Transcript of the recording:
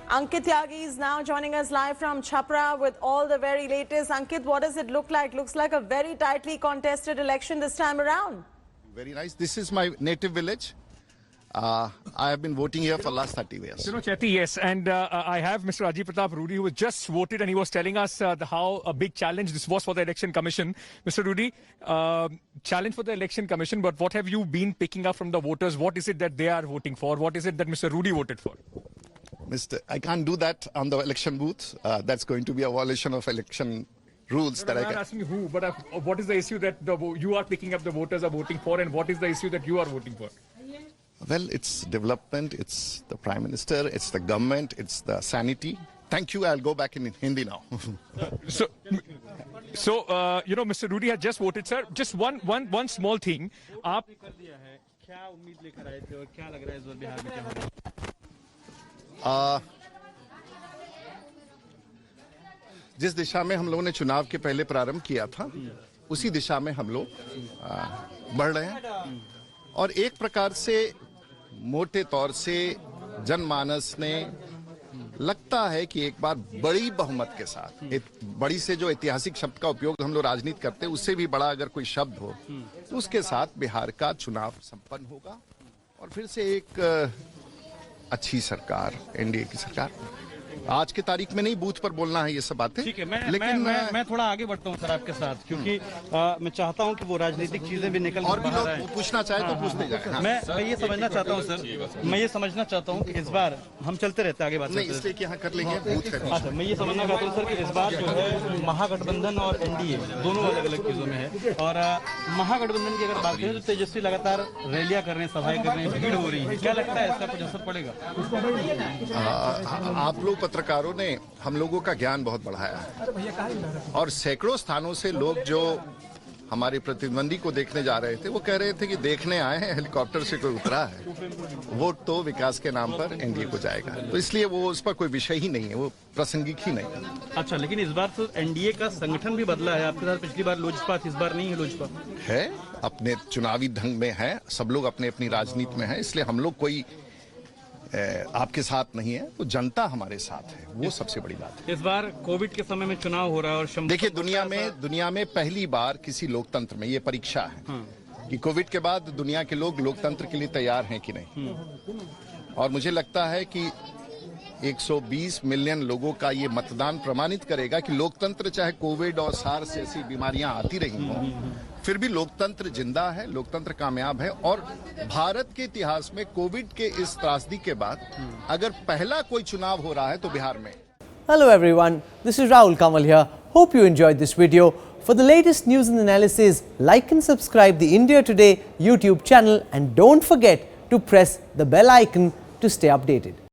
Ankit Tyagi is now joining us live from Chhapra with all the very latest. Ankit, what does it look like? Looks like a very tightly contested election this time around. Very nice. This is my native village. I have been voting here for last 30 years. Chetty, yes. And I have Mr. Rajiv Pratap Rudy, who was just voted, and he was telling us how a big challenge this was for the Election Commission. Mr. Rudy, challenge for the Election Commission, but what have you been picking up from the voters? What is it that they are voting for? What is it that Mr. Rudy voted for? I can't do that on the election booth. That's going to be a violation of election rules. I'm not asking who, but what is the issue that you are picking up the voters are voting for, and what is the issue that you are voting for? Well, it's development, it's the Prime Minister, it's the government, it's the sanity. Thank you. I'll go back in Hindi now. So, Mr. Rudy has just voted, sir. Just one small thing. जिस दिशा में हम लोगों ने चुनाव के पहले प्रारंभ किया था, उसी दिशा में हम लोग बढ़ रहे हैं। और एक प्रकार से मोटे तौर से जनमानस ने लगता है कि एक बार बड़ी बहुमत के साथ, एक बड़ी से जो ऐतिहासिक शब्द का उपयोग हम लोग राजनीति करते हैं, उससे भी बड़ा अगर कोई शब्द हो, तो उसके साथ बिहार का चुनाव संपन्न होगा और फिर से एक अच्छी सरकार, एनडीए की सरकार। आज की तारीख में नहीं बूथ पर बोलना है ये सब बातें। ठीक है, मैं थोड़ा आगे बढ़ता हूँ सर आपके साथ, क्योंकि मैं चाहता हूँ कि वो राजनीतिक चीजें भी निकल और भी लोग पूछना चाहे तो पूछते जाए। हाँ। मैं ये समझना चाहता हूँ सर, मैं ये समझना चाहता हूँ कि इस बार हम चलते रहते आगे बात नहीं, इसलिए कि यहाँ कर लेंगे बूथ का। अच्छा, मैं ये समझना चाहता हूँ सर कि इस बार जो है महागठबंधन और एनडीए दोनों अलग अलग चीजों में है। और महागठबंधन की अगर बात करें तो तेजस्वी लगातार रैलियां कर रहे हैं, सभाएं कर रहे हैं, भीड़ हो रही है। क्या लगता है इसका कुछ असर पड़ेगा? आप लोग पत्रकारों ने हम लोगों का ज्ञान बहुत बढ़ाया है और सैकड़ों स्थानों से लोग जो हमारे प्रतिद्वंदी को देखने जा रहे थे, वो कह रहे थे कि देखने आए हैं, हेलीकॉप्टर से कोई उतरा है। वोट तो विकास के नाम पर एनडीए को जाएगा, तो इसलिए वो उस पर कोई विषय ही नहीं है, वो प्रासंगिक ही नहीं है। अच्छा, लेकिन इस बार तो एनडीए का संगठन भी बदला है। आपके साथ पिछली बार लोजपा थी, इस बार नहीं है लोजपा। है, अपने चुनावी ढंग में है, सब लोग अपने अपनी राजनीति में है, इसलिए हम लोग कोई आपके साथ नहीं है, तो जनता हमारे साथ है, वो सबसे बड़ी बात है। इस बार कोविड के समय में चुनाव हो रहा है और देखिए, दुनिया में पहली बार किसी लोकतंत्र में ये परीक्षा है कि कोविड के बाद दुनिया के लोग लोकतंत्र के लिए तैयार हैं कि नहीं। और मुझे लगता है कि 120 मिलियन लोगों का ये मतदान प्रमाणित करेगा कि लोकतंत्र, चाहे कोविड और सार्स जैसी बीमारियां आती रही हों, फिर भी लोकतंत्र जिंदा है, लोकतंत्र कामयाब है। और भारत के इतिहास में कोविड के इस त्रासदी के बाद अगर पहला कोई चुनाव हो रहा है तो बिहार में। Hello everyone, this is Rahul Kamal here. Hope you enjoyed this video. For the latest news and analysis, like and subscribe the India Today YouTube channel and don't forget to press the bell icon to stay updated.